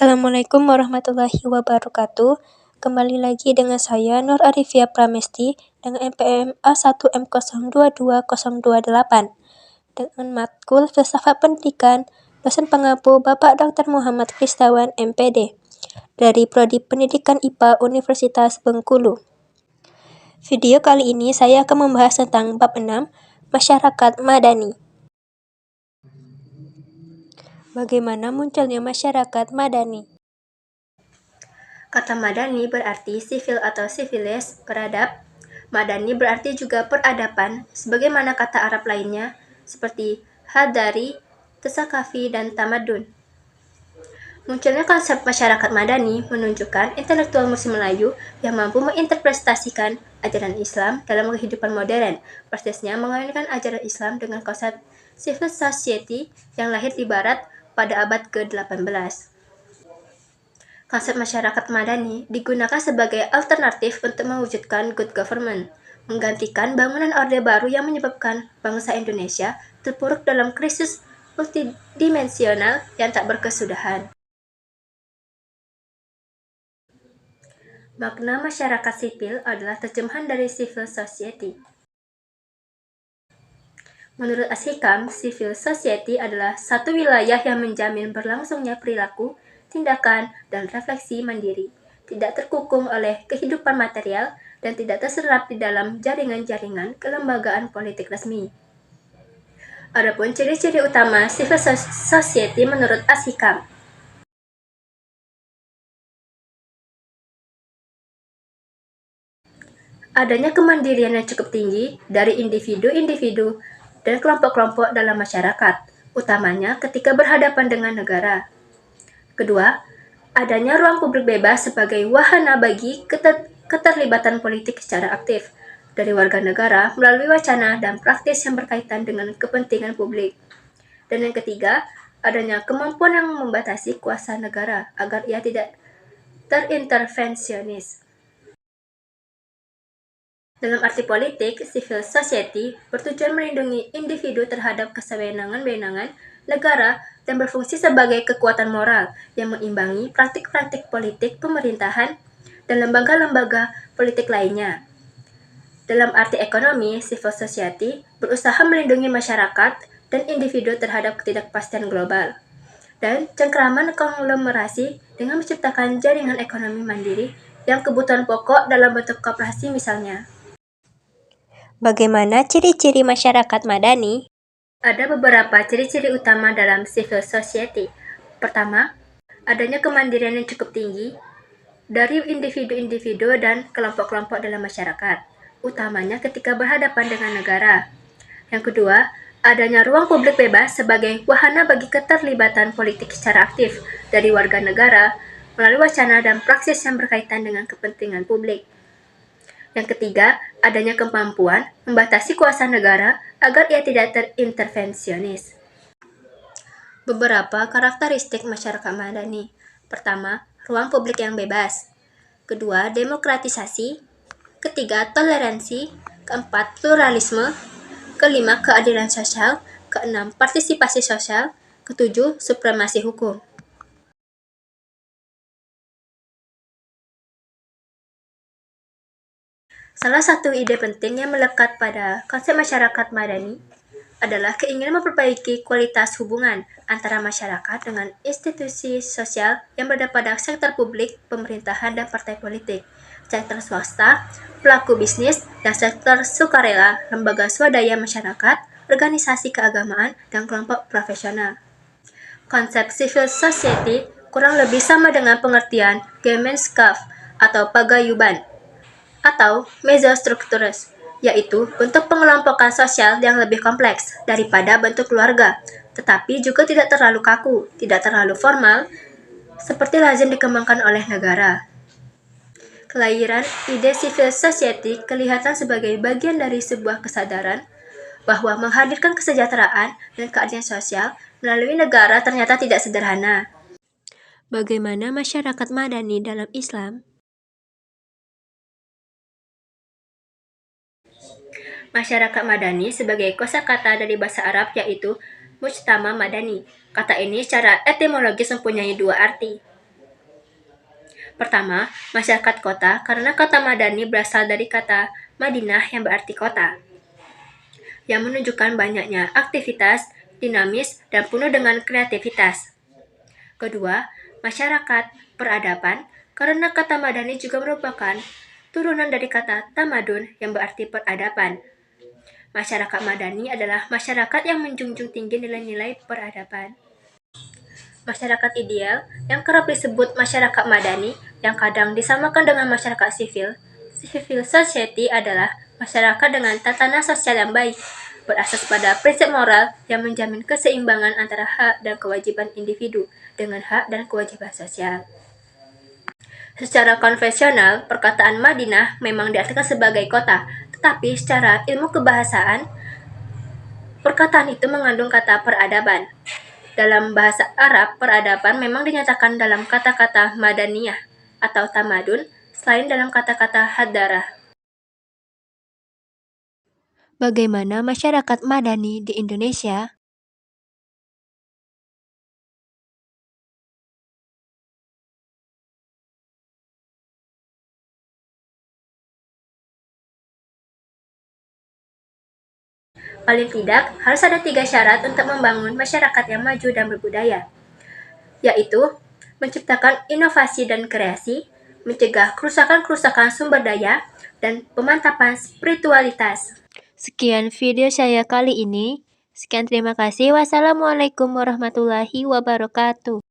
Assalamualaikum warahmatullahi wabarakatuh. Kembali lagi dengan saya Nur Arifia Pramesti dengan NPM A1M022028 dengan matkul Filsafat Pendidikan, dosen pengampu Bapak Dr. Muhammad Kristawan MPD dari Prodi Pendidikan IPA Universitas Bengkulu. Video kali ini saya akan membahas tentang bab 6, Masyarakat Madani. Bagaimana munculnya masyarakat madani? Kata madani berarti sivil atau sivilis, beradab. Madani berarti juga peradaban, sebagaimana kata Arab lainnya, seperti hadari, tasakafi, dan tamadun. Munculnya konsep masyarakat madani menunjukkan intelektual Muslim Melayu yang mampu menginterpretasikan ajaran Islam dalam kehidupan modern, persisnya mengawinkan ajaran Islam dengan konsep civil society yang lahir di Barat pada abad ke-18. Konsep masyarakat madani digunakan sebagai alternatif untuk mewujudkan good government, menggantikan bangunan Orde Baru yang menyebabkan bangsa Indonesia terpuruk dalam krisis multidimensional yang tak berkesudahan. Makna masyarakat sipil adalah terjemahan dari civil society. Menurut Ashikam, civil society adalah satu wilayah yang menjamin berlangsungnya perilaku, tindakan, dan refleksi mandiri, tidak terkungkung oleh kehidupan material, dan tidak terserap di dalam jaringan-jaringan kelembagaan politik resmi. Adapun ciri-ciri utama civil society menurut Ashikam. Adanya kemandirian yang cukup tinggi dari individu-individu dan kelompok-kelompok dalam masyarakat, utamanya ketika berhadapan dengan negara. Kedua, adanya ruang publik bebas sebagai wahana bagi keterlibatan politik secara aktif dari warga negara melalui wacana dan praktis yang berkaitan dengan kepentingan publik. Dan yang ketiga, adanya kemampuan yang membatasi kuasa negara agar ia tidak terintervensionis. Dalam arti politik, civil society bertujuan melindungi individu terhadap kesewenangan-wenangan negara dan berfungsi sebagai kekuatan moral yang mengimbangi praktik-praktik politik pemerintahan dan lembaga-lembaga politik lainnya. Dalam arti ekonomi, civil society berusaha melindungi masyarakat dan individu terhadap ketidakpastian global dan cengkraman konglomerasi dengan menciptakan jaringan ekonomi mandiri yang kebutuhan pokok dalam bentuk koperasi misalnya. Bagaimana ciri-ciri masyarakat madani? Ada beberapa ciri-ciri utama dalam civil society. Pertama, adanya kemandirian yang cukup tinggi dari individu-individu dan kelompok-kelompok dalam masyarakat, utamanya ketika berhadapan dengan negara. Yang kedua, adanya ruang publik bebas sebagai wahana bagi keterlibatan politik secara aktif dari warga negara melalui wacana dan praksis yang berkaitan dengan kepentingan publik. Yang ketiga, adanya kemampuan membatasi kuasa negara agar ia tidak terintervensionis. Beberapa karakteristik masyarakat madani. Pertama, ruang publik yang bebas. Kedua, demokratisasi. Ketiga, toleransi. Keempat, pluralisme. Kelima, keadilan sosial. Keenam, partisipasi sosial. Ketujuh, supremasi hukum. Salah satu ide penting yang melekat pada konsep masyarakat madani adalah keinginan memperbaiki kualitas hubungan antara masyarakat dengan institusi sosial yang berada pada sektor publik, pemerintahan, dan partai politik, sektor swasta, pelaku bisnis, dan sektor sukarela, lembaga swadaya masyarakat, organisasi keagamaan, dan kelompok profesional. Konsep civil society kurang lebih sama dengan pengertian Gemeinschaft atau pagayuban atau mesostructures, yaitu bentuk pengelompokan sosial yang lebih kompleks daripada bentuk keluarga, tetapi juga tidak terlalu kaku, tidak terlalu formal, seperti lazim dikembangkan oleh negara. Kelahiran ide civil society kelihatan sebagai bagian dari sebuah kesadaran bahwa menghadirkan kesejahteraan dan keadilan sosial melalui negara ternyata tidak sederhana. Bagaimana masyarakat madani dalam Islam? Masyarakat madani sebagai kosakata dari bahasa Arab yaitu mujtama madani. Kata ini secara etimologis mempunyai dua arti. Pertama, masyarakat kota karena kata Madani berasal dari kata Madinah yang berarti kota, yang menunjukkan banyaknya aktivitas, dinamis, dan penuh dengan kreativitas. Kedua, masyarakat peradaban karena kata Madani juga merupakan turunan dari kata tamadun yang berarti peradaban. Masyarakat Madani adalah masyarakat yang menjunjung tinggi nilai-nilai peradaban. Masyarakat ideal yang kerap disebut masyarakat madani yang kadang disamakan dengan masyarakat sivil. Civil society adalah masyarakat dengan tatanan sosial yang baik, berasas pada prinsip moral yang menjamin keseimbangan antara hak dan kewajiban individu dengan hak dan kewajiban sosial. Secara konvensional, perkataan Madinah memang diartikan sebagai kota, tetapi secara ilmu kebahasaan, perkataan itu mengandung kata peradaban. Dalam bahasa Arab, peradaban memang dinyatakan dalam kata-kata madaniyah atau tamadun, selain dalam kata-kata hadarah. Bagaimana masyarakat madani di Indonesia? Paling tidak, harus ada 3 syarat untuk membangun masyarakat yang maju dan berbudaya, yaitu menciptakan inovasi dan kreasi, mencegah kerusakan-kerusakan sumber daya, dan pemantapan spiritualitas. Sekian video saya kali ini. Sekian terima kasih. Wassalamualaikum warahmatullahi wabarakatuh.